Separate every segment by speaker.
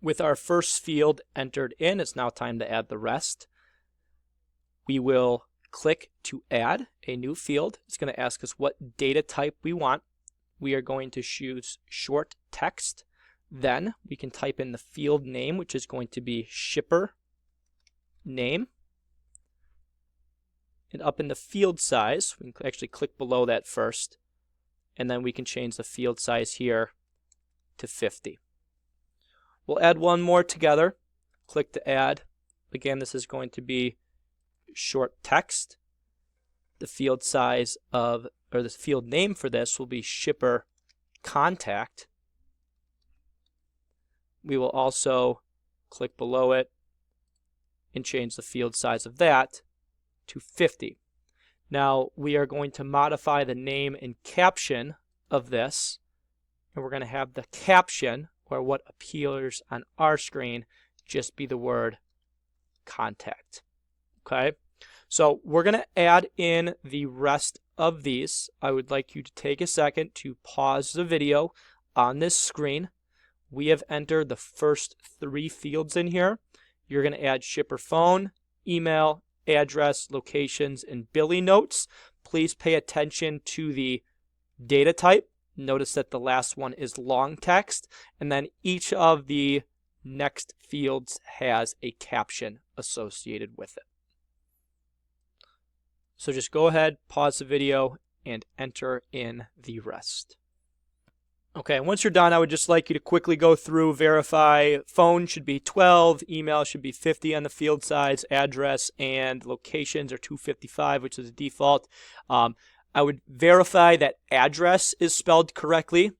Speaker 1: With our first field entered in, it's now time to add the rest. We will click to add a new field. It's going to ask us what data type we want. We are going to choose short text. Then we can type in the field name, which is going to be shipper name. And up in the field size, we can actually click below that first, and then we can change the field size here to 50. We'll add one more together. Click to add. Again, this is going to be short text. The field size of, or the field name for this will be shipper contact. We will also click below it and change the field size of that to 50. Now we are going to modify the name and caption of this, and we're going to have the caption, or what appears on our screen, just be the word contact. Okay, so we're going to add in the rest of these. I would like you to take a second to pause the video on this screen. We have entered the first 3 fields in here. You're going to add shipper phone, email, address, locations, and billing notes. Please pay attention to the data type. Notice that the last one is long text, and then each of the next fields has a caption associated with it. So just go ahead, pause the video, and enter in the rest. Okay, once you're done, I would just like you to quickly go through, verify phone should be 12, email should be 50 on the field size, address and locations are 255, which is the default. I would verify that address is spelled correctly,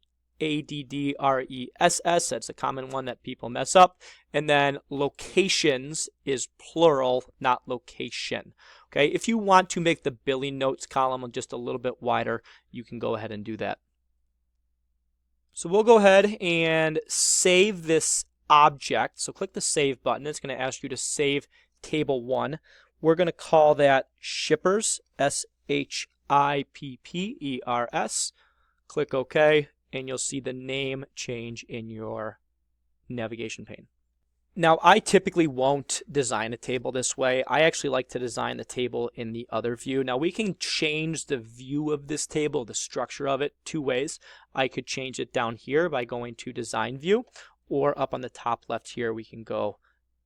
Speaker 1: ADDRESS. That's a common one that people mess up. And then locations is plural, not location. Okay, if you want to make the billing notes column just a little bit wider, you can go ahead and do that. So we'll go ahead and save this object. So click the Save button. It's going to ask you to save Table 1. We're going to call that Shippers, SHIPPERS. Click OK, and you'll see the name change in your navigation pane. Now, I typically won't design a table this way. I actually like to design the table in the other view. Now, we can change the view of this table, the structure of it, 2 ways. I could change it down here by going to Design View, or up on the top left here, we can go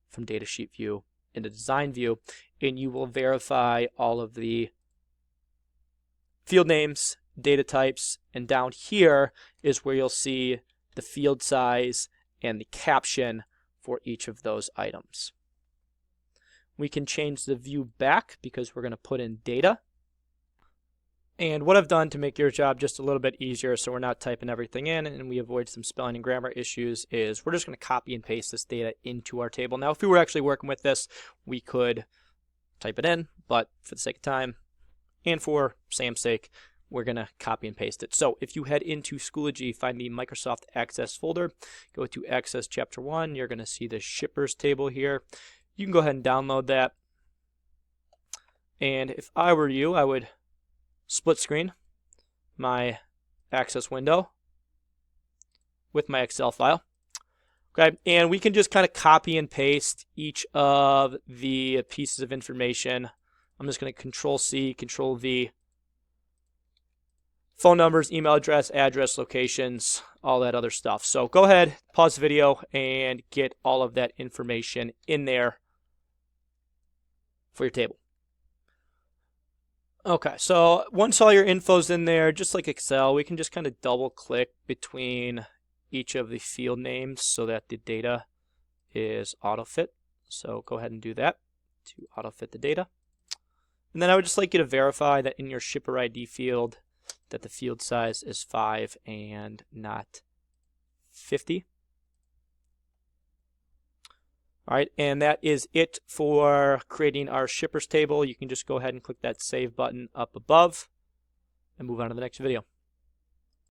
Speaker 1: from Datasheet View into Design View, and you will verify all of the field names, data types, and down here is where you'll see the field size and the caption for each of those items. We can change the view back because we're going to put in data. And what I've done to make your job just a little bit easier so we're not typing everything in and we avoid some spelling and grammar issues is we're just going to copy and paste this data into our table. Now, if we were actually working with this, we could type it in, but for the sake of time and for Sam's sake, we're going to copy and paste it. So if you head into Schoology, find the Microsoft Access folder, go to Access Chapter 1, you're going to see the shippers table here. You can go ahead and download that. And if I were you, I would split screen my Access window with my Excel file. Okay, and we can just kind of copy and paste each of the pieces of information. I'm just going to Control-C, Control-V. Phone numbers, email address, locations, all that other stuff. So go ahead, pause the video, and get all of that information in there for your table. Okay, so once all your info's in there, just like Excel, we can just kind of double click between each of the field names so that the data is auto-fit. So go ahead and do that to auto-fit the data. And then I would just like you to verify that in your shipper ID field that the field size is 5 and not 50. All right, and that is it for creating our shippers table. You can just go ahead and click that Save button up above and move on to the next video.